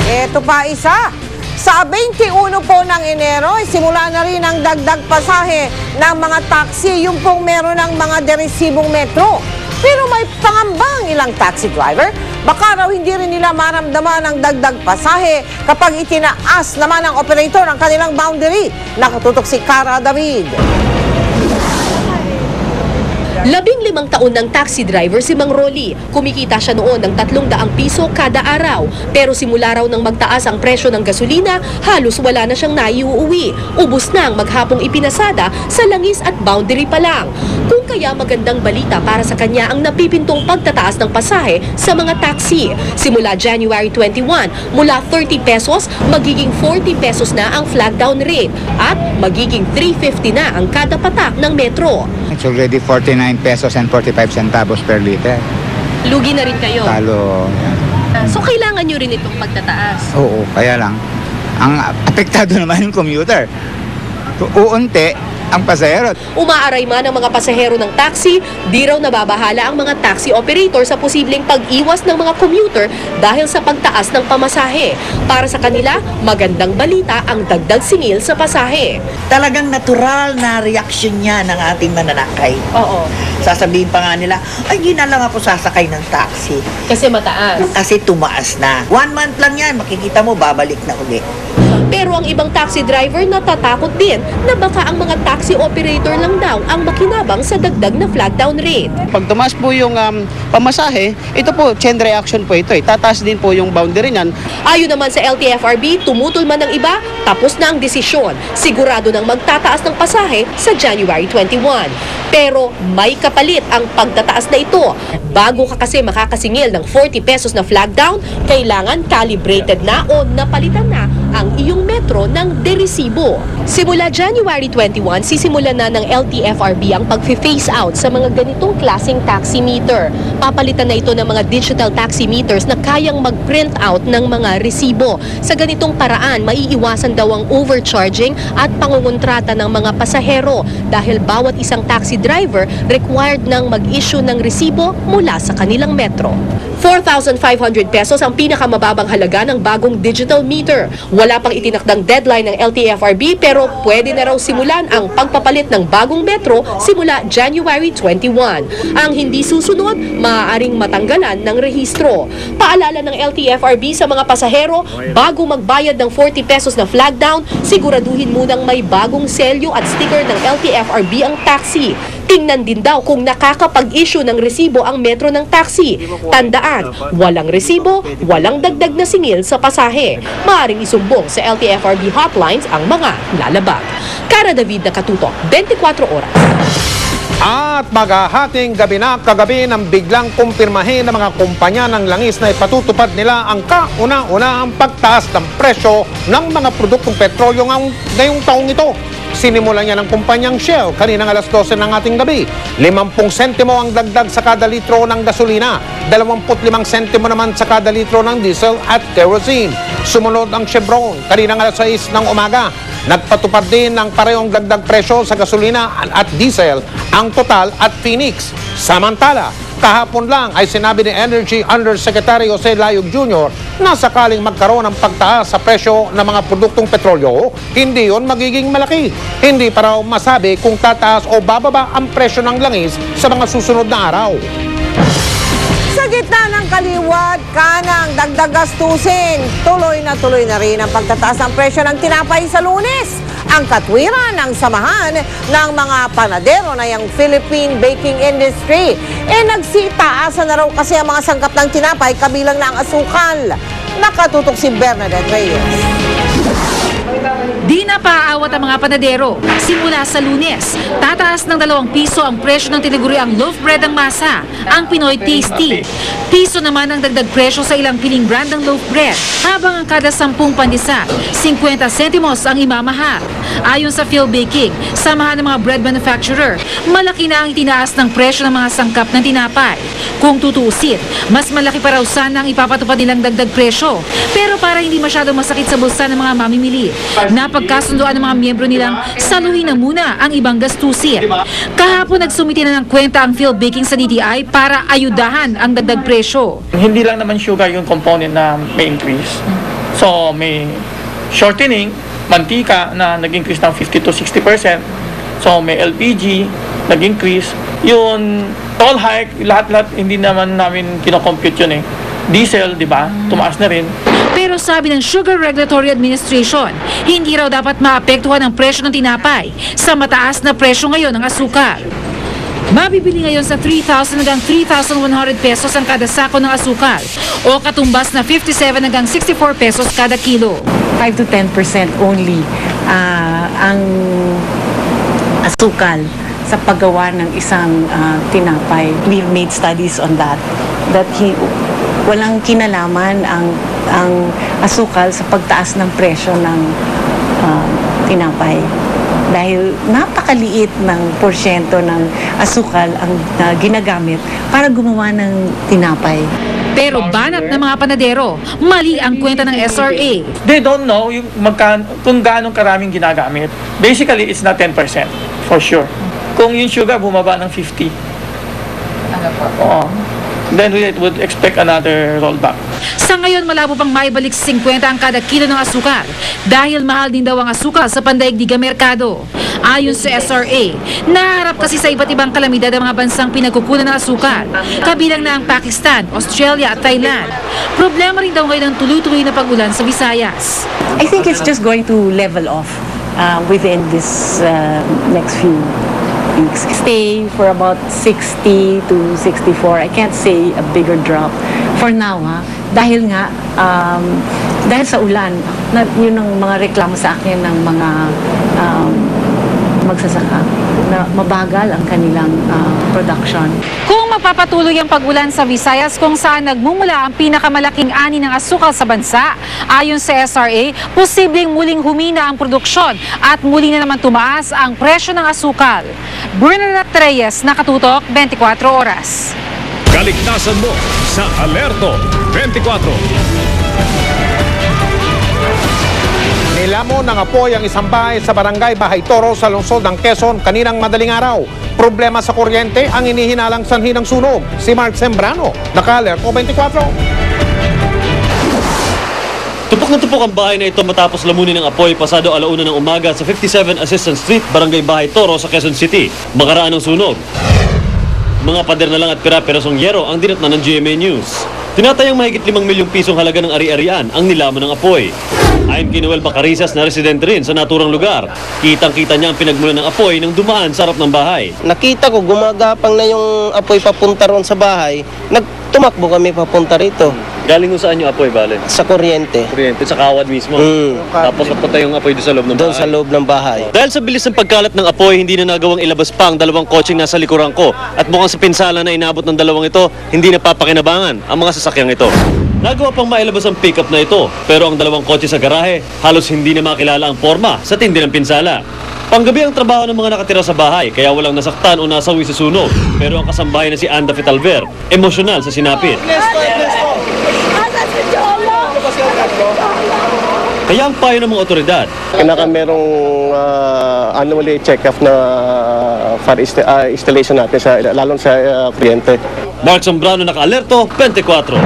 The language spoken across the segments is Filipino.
Ito pa isa. Sa 21 po ng Enero, simula na rin ang dagdag pasahe ng mga taxi, yung pong meron ng mga deresibong metro. Pero may pangambang ilang taxi driver, baka raw hindi rin nila maramdaman ang dagdag pasahe kapag itinaas naman ng operator ang kanilang boundary. Nakatutok si Cara David. 15 taon ng taxi driver si Mang Rolly. Kumikita siya noon ng 300 piso kada araw. Pero simula raw nang magtaas ang presyo ng gasolina, halos wala na siyang naiuuwi. Ubus na ang maghapong ipinasada sa langis at boundary pa lang. Kung kaya magandang balita para sa kanya ang napipintong pagtataas ng pasahe sa mga taxi. Simula January 21, mula 30 pesos, magiging 40 pesos na ang flag down rate at magiging 350 na ang kada patak ng metro. It's already 49 pesos and 45 centavos per liter. Lugi na rin kayo. Talo. So kailangan nyo rin itong pagtataas. Oo, kaya lang. Ang apektado naman yung commuter. Uunti ang pasahero. Umaaray man ang mga pasahero ng taxi, di raw nababahala ang mga taxi operator sa posibleng pag-iwas ng mga commuter dahil sa pagtaas ng pamasahe. Para sa kanila, magandang balita ang dagdag singil sa pasahe. Talagang natural na reaksyon niya ng ating mananakay. Oo. Sasabihin pa nga nila, ay hindi na lang ako sasakay ng taxi. Kasi mataas. Kasi tumaas na. 1 month lang yan, makikita mo, babalik na uli. Pero ang ibang taxi driver natatakot din na baka ang mga taxi operator lang daw ang makinabang sa dagdag na flag down rate. Pag tumaas po yung pamasahe, ito po, chain reaction po ito. Tataas din po yung boundary niyan. Ayon naman sa LTFRB, tumutol man ng iba, tapos na ang desisyon. Sigurado nang magtataas ng pasahe sa January 21. Pero may kapalit ang pagtataas na ito. Bago ka kasi makakasingil ng 40 pesos na flag down, kailangan calibrated na o napalitan na ang iyong metro ng deresibo. Simula January 21, sisimulan na ng LTFRB ang pag-phase out sa mga ganitong klaseng taximeter. Papalitan na ito ng mga digital taximeters na kayang mag-print out ng mga resibo. Sa ganitong paraan, maiiwasan daw ang overcharging at pangungontrata ng mga pasahero dahil bawat isang taxi driver required ng mag-issue ng resibo mula sa kanilang metro. 4,500 pesos ang pinakamababang halaga ng bagong digital meter. Wala pang itinakdang deadline ng LTFRB pero pwede na raw simulan ang pagpapalit ng bagong metro simula January 21. Ang hindi susunod, maaaring matanggalan ng rehistro. Paalala ng LTFRB sa mga pasahero, bago magbayad ng 40 pesos na flag down, siguraduhin munang may bagong selyo at sticker ng LTFRB ang taxi. Tingnan din daw kung nakakapag-issue ng resibo ang metro ng taxi. Tandaan, walang resibo, walang dagdag na singil sa pasahe. Maaring isumbong sa LTFRB hotlines ang mga lalabag. Cara David, Nakatutok, 24 oras. At maghahating gabi na kagabi nang biglang kumpirmahin ng mga kumpanya ng langis na ipatutupad nila ang kauna-unahang pagtaas ng presyo ng mga produktong petrolyo ngayong taong ito. Sinimulan niya ng kumpanyang Shell kaninang alas 12 ng ating gabi. 50 sentimo ang dagdag sa kada litro ng gasolina. 25 sentimo naman sa kada litro ng diesel at kerosene. Sumunod ang Chevron kaninang alas 6 ng umaga. Nagpatupad din ng parehong dagdag presyo sa gasolina at diesel ang Total at Phoenix. Samantala, kahapon lang ay sinabi ni Energy Undersecretary Jose Layog Jr. na sakaling magkaroon ng pagtaas sa presyo ng mga produktong petrolyo, hindi yon magiging malaki. Hindi pa raw masabi kung tataas o bababa ang presyo ng langis sa mga susunod na araw. Sa gitna ng kaliwat, kanang dagdag gastusin, tuloy na rin ang pagtataas ng presyo ng tinapay sa Lunes. Ang katwiran ng samahan ng mga panadero na yung Philippine Baking Industry. Nagsitaasan na raw kasi ang mga sangkap ng tinapay kabilang na ang asukal. Nakatutok si Bernadette Reyes. Di na paaawat ang mga panadero. Simula sa Lunes, tataas ng 2 piso ang presyo ng tinaguriang loaf bread ng masa, ang Pinoy Tasty. Piso naman ang dagdag presyo sa ilang piling brand ng loaf bread, habang ang kada 10 pandisa, 50 sentimos ang imamahal. Ayon sa Phil Baking, samahan ng mga bread manufacturer, malaki na ang itinaas ng presyo ng mga sangkap ng tinapay. Kung tutuusin, mas malaki pa raw sana ang ipapatupad nilang dagdag presyo. Pero para hindi masyadong masakit sa bulsa ng mga mamimili, napagkasunduan ng mga miyembro nilang saluhin na muna ang ibang gastusin. Kahapon nagsumiti na ng kwenta ang Phil Baking sa DTI para ayudahan ang dagdag presyo. Hindi lang naman sugar yung component na may increase. So may shortening, mantika na nag-increase ng 50 to 60%. So may LPG, nag-increase. Yun, toll hike, lahat-lahat hindi naman namin kinocompute yun eh. Diesel, di ba? Tumaas na rin. Pero sabi ng Sugar Regulatory Administration, hindi raw dapat maapektuhan ang presyo ng tinapay sa mataas na presyo ngayon ng asukal. Mabibili ngayon sa 3,000 hanggang 3,100 pesos ang kada sako ng asukal o katumbas na 57 hanggang 64 pesos kada kilo. 5 to 10% only ang asukal sa paggawa ng isang tinapay. We've made studies on that walang kinalaman ang asukal sa pagtaas ng presyo ng tinapay. Dahil napakaliit ng porsyento ng asukal ang ginagamit para gumawa ng tinapay. Pero banat ng mga panadero, mali ang kwenta ng SRA. They don't know kung gaano karaming ginagamit. Basically, it's not 10%, for sure. Kung yung sugar bumaba ng 50, then we would expect another rollback. Sa ngayon, malabo pang maibalik sa 50 ang kada kilo ng asukal dahil mahal din daw ang asukal sa pandaigdigang merkado. Ayon sa SRA, naharap kasi sa iba't ibang kalamidad ang mga bansang pinagkukunan ng asukal, kabilang na ang Pakistan, Australia at Thailand. Problema rin daw ngayon ang tuloy-tuloy na pag-ulan sa Visayas. I think it's just going to level off within this next few weeks. Stay for about 60 to 64. I can't say a bigger drop for now, dahil nga dahil sa ulan, yun ang mga reklamo sa akin ng mga magsasaka na mabagal ang kanilang production. Kung mapapatuloy ang pag-ulan sa Visayas kung saan nagmumula ang pinakamalaking ani ng asukal sa bansa, ayon sa SRA, posibleng muling humina ang produksyon at muli na naman tumaas ang presyo ng asukal. Bernadette Reyes, Nakatutok, 24 Oras. Kaligtasan mo sa Alerto 24. Nilamon ng apoy ang isang bahay sa barangay Bahay Toro sa lungsod ng Quezon kaninang madaling araw. Problema sa kuryente ang inihinalang sanhi ng sunog. Si Mark Sembrano, Naka-Alerto 24. Tupok na tupok ang bahay na ito matapos lamunin ng apoy pasado alauna ng umaga sa 57 Assistant Street, Barangay Bahay Toro sa Quezon City. Makaraan ng sunog. Mga pader na lang at pira-pirasong yero ang dinatnan ng GMA News. Tinatayang mahigit 5 milyong pisong halaga ng ari-arian ang nilamon ng apoy. Ayon kay Noel Bacarizas na residente rin sa naturang lugar, kitang-kita niya ang pinagmulan ng apoy nang dumaan sa harap ng bahay. Nakita ko gumagapang na yung apoy papunta ron sa bahay. Tumakbo kami papunta rito. Galing mo saan yung apoy, Bale? Sa kuryente. Kuryente, sa kawad mismo. Tapos napunta yung apoy doon sa loob ng bahay. Doon sa loob ng bahay. Dahil sa bilis ng pagkalat ng apoy, hindi na nagawang ilabas pa ang dalawang kotseng nasa likuran ko. At mukhang sa pinsala na inabot ng dalawang ito, hindi na papakinabangan ang mga sasakyang ito. Nagawa pang mailabas ang pickup na ito, pero ang dalawang kotse sa garahe, halos hindi na makilala ang forma sa tindi ng pinsala. Panggabi ang trabaho ng mga nakatira sa bahay, kaya walang nasaktan o nasawi sa sunog. Pero ang kasambahay na si Anda Fitalver, emosyonal sa sinapit. Kaya ang payo ng mga otoridad. Kailangan merong annually check-off na fire installation natin, lalong sa kuryente. Mark Sombrano, Naka-Alerto, 24.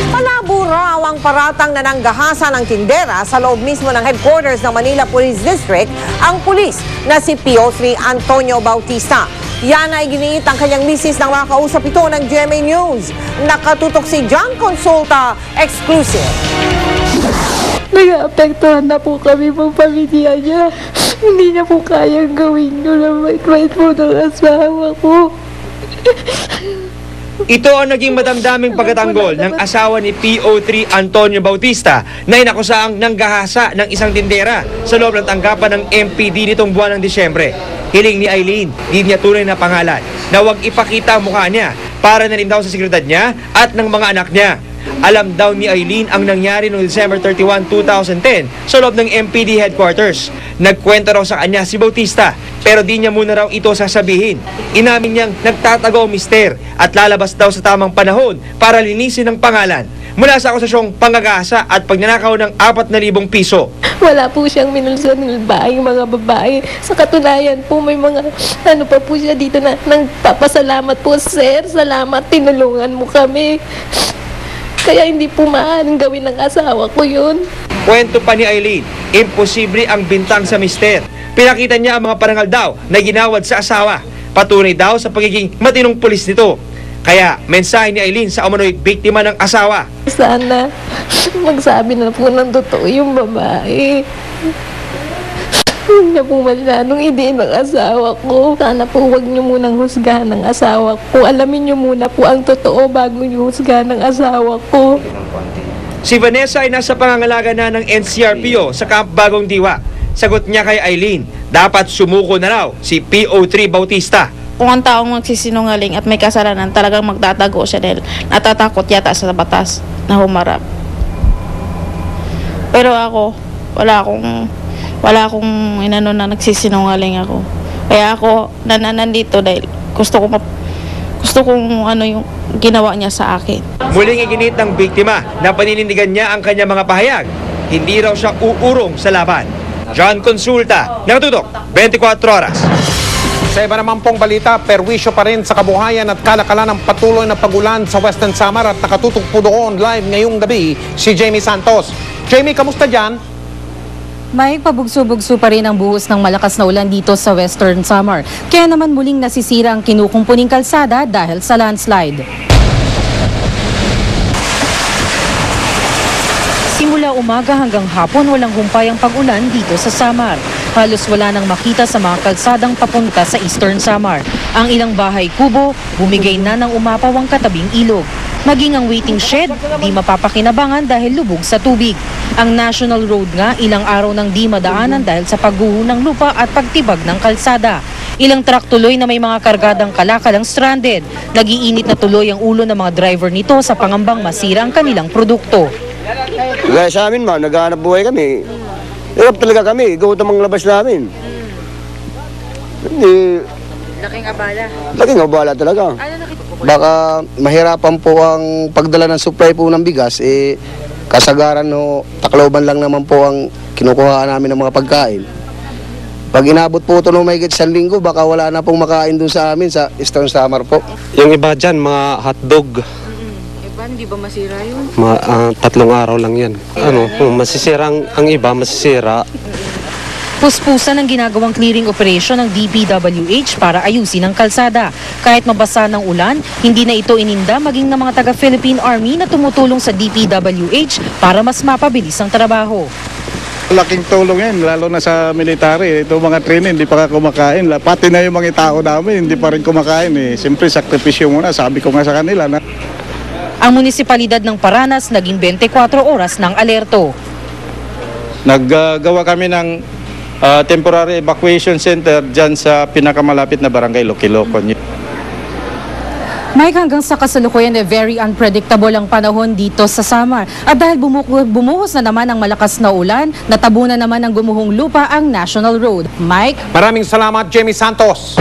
Malabo raw ang paratang na nanggahasan ng tindera sa loob mismo ng headquarters ng Manila Police District ang pulis na si PO3 Antonio Bautista. Yan ay giniit ang kanyang misis nang makausap ito ng GMA News. Nakatutok si John Consulta, exclusive. Nag-aapektuhan na po kami ng pamilya niya. Hindi niya po kayang gawin yun ang mait-mait po ng asawa ko. Ito ang naging madamdaming pagtatanggol ng asawa ni PO3 Antonio Bautista na inakusaang nanggahasa ng isang tindera sa loob ng tanggapan ng MPD nitong buwan ng Disyembre. Hiling ni Eileen, di niya tunay na pangalan, na huwag ipakita ang mukha niya para na rin daw sa seguridad niya at ng mga anak niya. Alam daw ni Eileen ang nangyari noong December 31, 2010 sa loob ng MPD headquarters. Nagkwento raw sa kanya si Bautista pero di niya muna raw ito sasabihin. Inamin niyang nagtatago ang mister at lalabas daw sa tamang panahon para linisin ang pangalan. Mula sa akusasyong pangagahasa at pagnanakaw ng 4,000 piso. Wala po siyang minulsan ng mga babae. Sa katunayan po, may mga pa po siya dito na nagpapasalamat po, sir. Salamat, tinulungan mo kami. Kaya hindi po maaaring gawin ng asawa ko yun. Kwento pa ni Eileen, imposible ang bintang sa mister. Pinakita niya ang mga parangal daw na ginawad sa asawa. Patunay daw sa pagiging matinong pulis nito. Kaya mensahe ni Eileen sa umano'y biktima ng asawa. Sana magsabi na po ng totoo yung babae. Huwag niya po masyadong idein ng asawa ko. Sana po huwag niyo munang husgahan ng asawa ko. Alamin niyo muna po ang totoo bago niyo husgahan ng asawa ko. Si Vanessa ay nasa pangangalaga na ng NCRPO sa Camp Bagong Diwa. Sagot niya kay Eileen, dapat sumuko na raw si PO3 Bautista. Kung ang taong magsisinungaling at may kasalanan, talagang magtatago siya dahil natatakot yata sa batas na humarap. Pero ako, wala akong inano na nagsisinungaling ako. Kaya ako nananandito dahil gusto kong ano yung ginawa niya sa akin. Muling iginit ng biktima na paninindigan niya ang kanyang mga pahayag. Hindi raw siya uurong sa laban. John Consulta, Nakatutok, 24 Oras. Sa iba naman pong balita, perwisyo pa rin sa kabuhayan at kalakalan ng patuloy na pagulan sa Western Samar at nakatutok po doon live ngayong gabi si Jamie Santos. Jamie, kamusta dyan? May pabugso-bugso pa rin ang buhos ng malakas na ulan dito sa Western Samar. Kaya naman muling nasisira ang kinukumpuning kalsada dahil sa landslide. Simula umaga hanggang hapon walang humpay ang pag-ulan dito sa Samar. Halos wala nang makita sa mga kalsadang papunta sa Eastern Samar. Ang ilang bahay kubo, bumigay na ng umapaw ang katabing ilog. Maging ang waiting shed, di mapapakinabangan dahil lubog sa tubig. Ang National Road nga ilang araw nang di madaanan dahil sa pagguho ng lupa at pagtibag ng kalsada. Ilang truck tuloy na may mga kargadang kalakal ang stranded. Nagiinit na tuloy ang ulo ng mga driver nito sa pangambang masira ang kanilang produkto. Gaya sa amin man, naghahanap buhay kami. Hirap talaga kami, gutom ang labas namin. Hindi. Laking abala. Laking abala talaga. Baka mahirapan po ang pagdala ng supply po ng bigas, kasagaran no, Tacloban lang naman po ang kinukuha namin ng mga pagkain. Pag inabot po ito no mahigit 1 linggo, baka wala na pong makain doon sa amin sa Eastern Samar po. Yung iba dyan, mga hotdog. Hindi ba masira yun? 3 araw lang yan. Masisira ang iba, masisira. Puspusan ang ginagawang clearing operation ng DPWH para ayusin ang kalsada. Kahit mabasa ng ulan, hindi na ito ininda maging ng mga taga-Philippine Army na tumutulong sa DPWH para mas mapabilis ang trabaho. Laking tulong yan, lalo na sa military. Ito mga training, hindi pa kumakain. Pati na yung mga tao namin, hindi pa rin kumakain. Siyempre, sakripisyo muna. Sabi ko nga sa kanila na ang munisipalidad ng Paranas naging 24 oras ng alerto. Naggawa kami ng temporary evacuation center dyan sa pinakamalapit na barangay, Lokilocon. Mike, hanggang sa kasalukuyan very unpredictable ang panahon dito sa Samar. At dahil bumuhos na naman ang malakas na ulan, natabunan naman ng gumuhong lupa ang National Road. Mike? Maraming salamat, Jamie Santos.